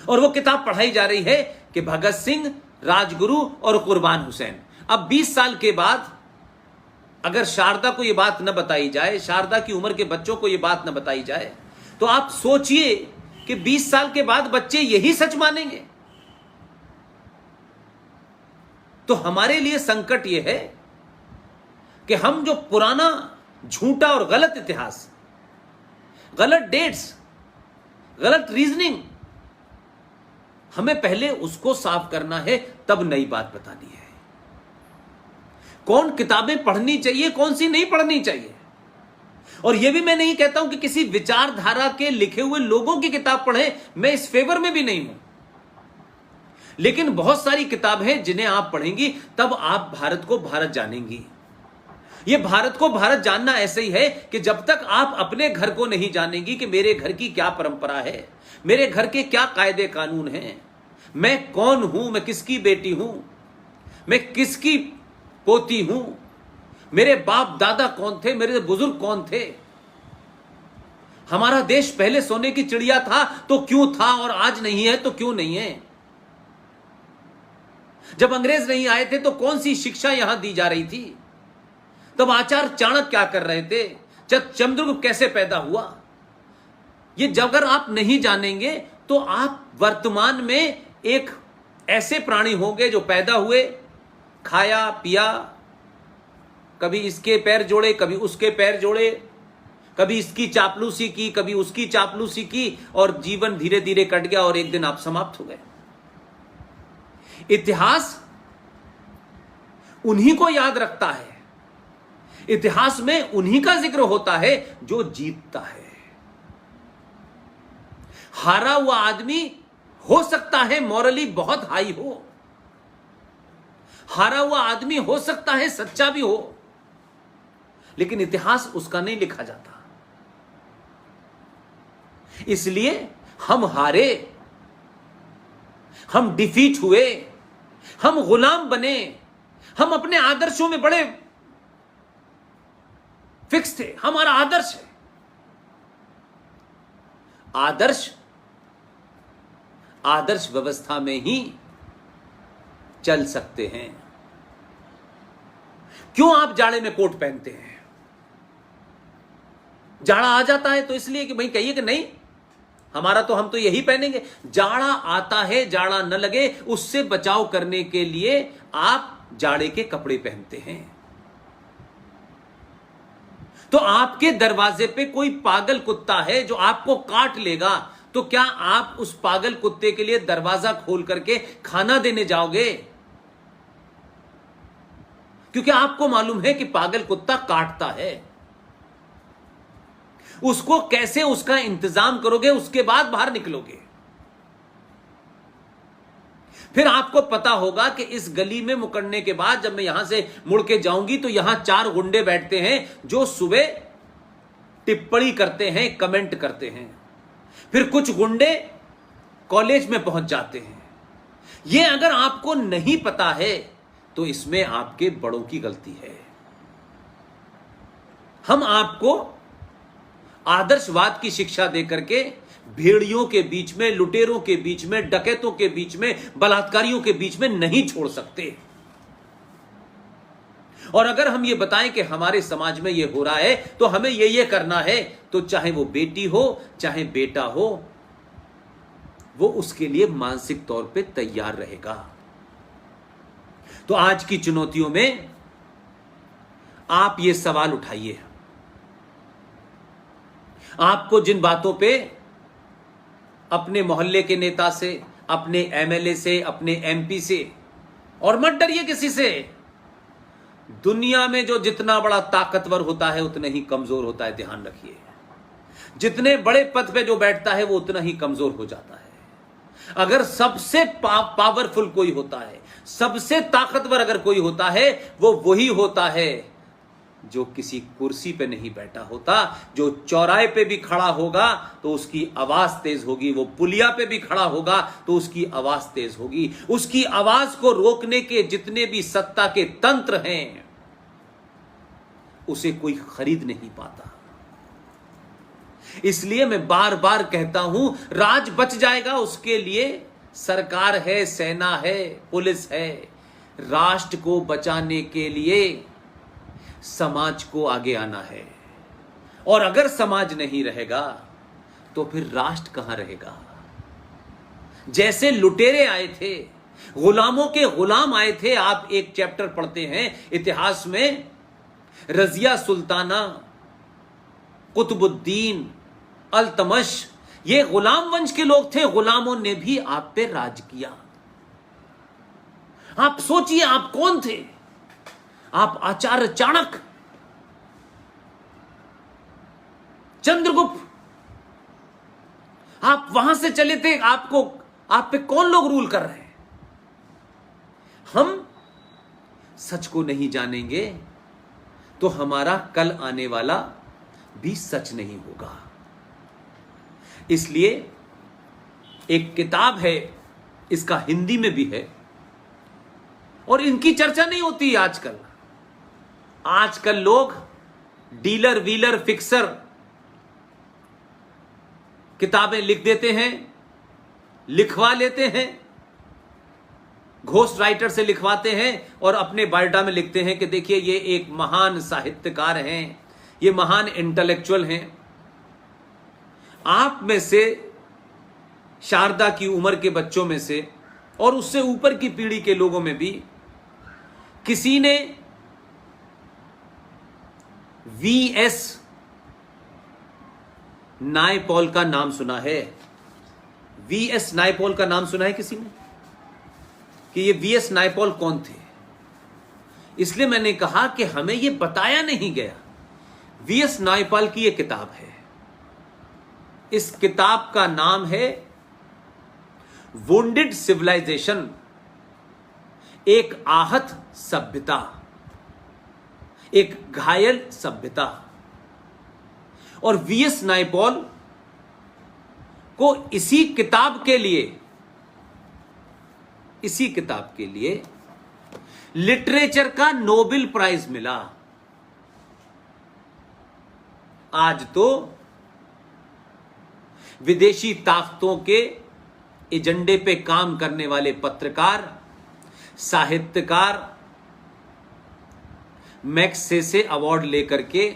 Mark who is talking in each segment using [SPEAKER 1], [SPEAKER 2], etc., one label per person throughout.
[SPEAKER 1] और वो किताब पढ़ाई जा रही है कि भगत सिंह, राजगुरु और कुर्बान हुसैन। अब 20 साल के बाद अगर शारदा को यह बात न बताई जाए, शारदा की उम्र के बच्चों को यह बात न बताई जाए, तो आप सोचिए कि 20 साल के बाद बच्चे यही सच मानेंगे। तो हमारे लिए संकट यह है कि हम जो पुराना झूठा और गलत इतिहास, गलत डेट्स, गलत रीजनिंग, हमें पहले उसको साफ करना है, तब नई बात बतानी है। कौन किताबें पढ़नी चाहिए, कौन सी नहीं पढ़नी चाहिए। और यह भी मैं नहीं कहता हूं कि किसी विचारधारा के लिखे हुए लोगों की किताब पढ़ें, मैं इस फेवर में भी नहीं हूं। लेकिन बहुत सारी किताब हैं जिन्हें आप पढ़ेंगी तब आप भारत को भारत जानेंगी। यह भारत को भारत जानना ऐसे ही है कि जब तक आप अपने घर को नहीं जानेंगी कि मेरे घर की क्या परंपरा है, मेरे घर के क्या कायदे कानून हैं, मैं कौन हूं, मैं किसकी बेटी हूं, मैं किसकी पोती हूं, मेरे बाप दादा कौन थे, मेरे बुजुर्ग कौन थे, हमारा देश पहले सोने की चिड़िया था तो क्यों था और आज नहीं है तो क्यों नहीं है, जब अंग्रेज नहीं आए थे तो कौन सी शिक्षा यहां दी जा रही थी, तब आचार्य चाणक्य क्या कर रहे थे, चंद्रगुप्त कैसे पैदा हुआ। ये जब अगर आप नहीं जानेंगे तो आप वर्तमान में एक ऐसे प्राणी होंगे जो पैदा हुए, खाया पिया, कभी इसके पैर जोड़े, कभी उसके पैर जोड़े, कभी इसकी चापलूसी की, कभी उसकी चापलूसी की, और जीवन धीरे धीरे कट गया और एक दिन आप समाप्त हो गए। इतिहास उन्हीं को याद रखता है, इतिहास में उन्हीं का जिक्र होता है जो जीतता है। हारा हुआ आदमी हो सकता है मॉरली बहुत हाई हो, हारा हुआ आदमी हो सकता है सच्चा भी हो, लेकिन इतिहास उसका नहीं लिखा जाता। इसलिए हम हारे, हम डिफीट हुए, हम गुलाम बने, हम अपने आदर्शों में बड़े फिक्स थे। हमारा आदर्श है, आदर्श व्यवस्था में ही चल सकते हैं। क्यों आप जाड़े में कोट पहनते हैं? जाड़ा आ जाता है तो इसलिए कि भाई कहिए कि नहीं हमारा तो, हम तो यही पहनेंगे। जाड़ा आता है, जाड़ा न लगे उससे बचाव करने के लिए आप जाड़े के कपड़े पहनते हैं। तो आपके दरवाजे पे कोई पागल कुत्ता है जो आपको काट लेगा, तो क्या आप उस पागल कुत्ते के लिए दरवाजा खोल करके खाना देने जाओगे? क्योंकि आपको मालूम है कि पागल कुत्ता काटता है। उसको कैसे उसका इंतजाम करोगे, उसके बाद बाहर निकलोगे। फिर आपको पता होगा कि इस गली में मुकरने के बाद जब मैं यहां से मुड़ के जाऊंगी तो यहां 4 गुंडे बैठते हैं जो सुबह टिप्पणी करते हैं, कमेंट करते हैं। फिर कुछ गुंडे कॉलेज में पहुंच जाते हैं। यह अगर आपको नहीं पता है तो इसमें आपके बड़ों की गलती है। हम आपको आदर्शवाद की शिक्षा देकर के भेड़ियों के बीच में, लुटेरों के बीच में, डकैतों के बीच में, बलात्कारियों के बीच में नहीं छोड़ सकते। और अगर हम ये बताएं कि हमारे समाज में ये हो रहा है तो हमें ये करना है, तो चाहे वो बेटी हो चाहे बेटा हो, वो उसके लिए मानसिक तौर पे तैयार रहेगा। तो आज की चुनौतियों में आप ये सवाल उठाइए। आपको जिन बातों पे अपने मोहल्ले के नेता से, अपने एमएलए से, अपने एमपी से, और मत डरिए किसी से, दुनिया में जो जितना बड़ा ताकतवर होता है उतना ही कमजोर होता है। ध्यान रखिए, जितने बड़े पद पे जो बैठता है वो उतना ही कमजोर हो जाता है। अगर सबसे पावरफुल कोई होता है, सबसे ताकतवर अगर कोई होता है, वो वही होता है जो किसी कुर्सी पे नहीं बैठा होता। जो चौराहे पे भी खड़ा होगा तो उसकी आवाज तेज होगी, वो पुलिया पे भी खड़ा होगा तो उसकी आवाज तेज होगी। उसकी आवाज को रोकने के जितने भी सत्ता के तंत्र हैं उसे कोई खरीद नहीं पाता। इसलिए मैं बार बार कहता हूं, राज बच जाएगा उसके लिए सरकार है, सेना है, पुलिस है। राष्ट्र को बचाने के लिए समाज को आगे आना है। और अगर समाज नहीं रहेगा तो फिर राष्ट्र कहां रहेगा? जैसे लुटेरे आए थे, गुलामों के गुलाम आए थे। आप एक चैप्टर पढ़ते हैं इतिहास में, रजिया सुल्ताना, कुतुबुद्दीन, अल्तमश, ये गुलाम वंश के लोग थे। गुलामों ने भी आप पे राज किया। आप सोचिए, आप कौन थे? आप आचार्य चाणक्य, चंद्रगुप्त, आप वहां से चले थे। आप पे कौन लोग रूल कर रहे हैं? हम सच को नहीं जानेंगे तो हमारा कल आने वाला भी सच नहीं होगा। इसलिए एक किताब है, इसका हिंदी में भी है, और इनकी चर्चा नहीं होती आजकल। आजकल लोग डीलर वीलर फिक्सर किताबें लिख देते हैं, लिखवा लेते हैं, घोस्ट राइटर से लिखवाते हैं और अपने बायोडाटा में लिखते हैं कि देखिए ये एक महान साहित्यकार हैं, ये महान इंटेलेक्चुअल हैं। आप में से, शारदा की उम्र के बच्चों में से और उससे ऊपर की पीढ़ी के लोगों में भी किसी ने वीएस नायपॉल का नाम सुना है? वीएस नायपॉल का नाम सुना है किसी ने? कि ये वीएस नायपॉल कौन थे? इसलिए मैंने कहा कि हमें ये बताया नहीं गया। वीएस नायपॉल की ये किताब है। इस किताब का नाम है वुंडेड सिविलाइजेशन, एक आहत सभ्यता, एक घायल सभ्यता। और वीएस नायपॉल को इसी किताब के लिए लिटरेचर का नोबेल प्राइज मिला। आज तो विदेशी ताकतों के एजेंडे पे काम करने वाले पत्रकार, साहित्यकार मैग्सेसे अवार्ड लेकर के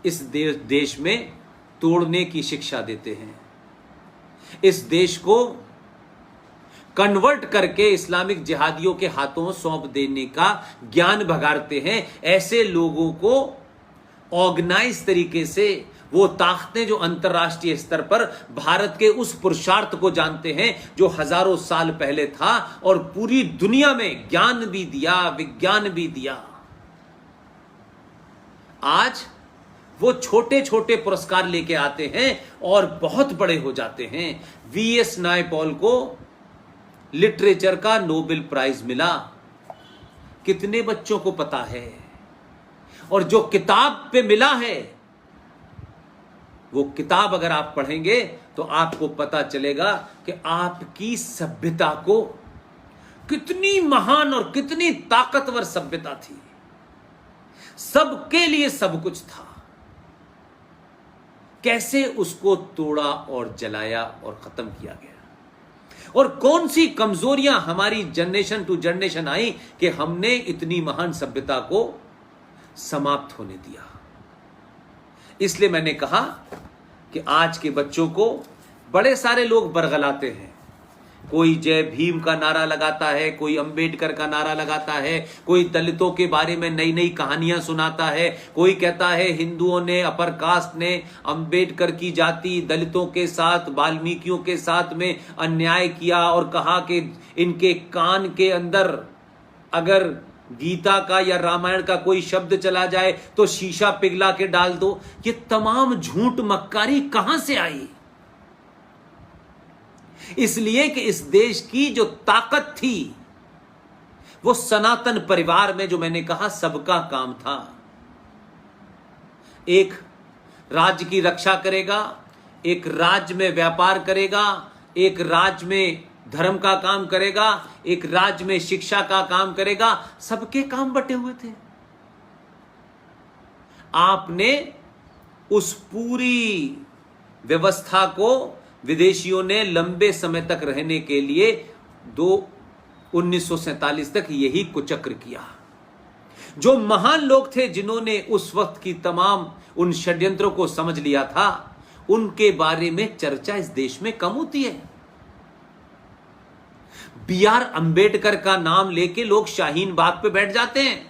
[SPEAKER 1] इस देश में तोड़ने की शिक्षा देते हैं। इस देश को कन्वर्ट करके इस्लामिक जिहादियों के हाथों सौंप देने का ज्ञान भगाड़ते हैं। ऐसे लोगों को ऑर्गेनाइज तरीके से वो ताकतें जो अंतर्राष्ट्रीय स्तर पर भारत के उस पुरुषार्थ को जानते हैं जो हजारों साल पहले था और पूरी दुनिया में ज्ञान भी दिया, विज्ञान भी दिया, आज वो छोटे छोटे पुरस्कार लेके आते हैं और बहुत बड़े हो जाते हैं। वीएस नायपॉल को लिटरेचर का नोबेल प्राइज मिला। कितने बच्चों को पता है? और जो किताब पे मिला है, वो किताब अगर आप पढ़ेंगे तो आपको पता चलेगा कि आपकी सभ्यता को कितनी महान और कितनी ताकतवर सभ्यता थी। सबके लिए सब कुछ था, कैसे उसको तोड़ा और जलाया और खत्म किया गया। और कौन सी कमजोरियां हमारी जनरेशन टू जनरेशन आई कि हमने इतनी महान सभ्यता को समाप्त होने दिया। इसलिए मैंने कहा कि आज के बच्चों को बड़े सारे लोग बरगलाते हैं। कोई जय भीम का नारा लगाता है, कोई अंबेडकर का नारा लगाता है, कोई दलितों के बारे में नई नई कहानियां सुनाता है, कोई कहता है हिंदुओं ने, अपर कास्ट ने अंबेडकर की जाति दलितों के साथ, वाल्मीकियों के साथ में अन्याय किया और कहा कि इनके कान के अंदर अगर गीता का या रामायण का कोई शब्द चला जाए तो शीशा पिघला के डाल दो। ये तमाम झूठ मक्कारी कहां से आई? इसलिए कि इस देश की जो ताकत थी वो सनातन परिवार में, जो मैंने कहा सबका काम था। एक राज्य की रक्षा करेगा, एक राज्य में व्यापार करेगा, एक राज्य में धर्म का काम करेगा, एक राज्य में शिक्षा का काम करेगा। सबके काम बटे हुए थे। आपने उस पूरी व्यवस्था को विदेशियों ने लंबे समय तक रहने के लिए 1947 तक यही कुचक्र किया। जो महान लोग थे जिन्होंने उस वक्त की तमाम उन षड्यंत्रों को समझ लिया था, उनके बारे में चर्चा इस देश में कम होती है। बी आर अंबेडकर का नाम लेके लोग शाहीन बाग पे बैठ जाते हैं।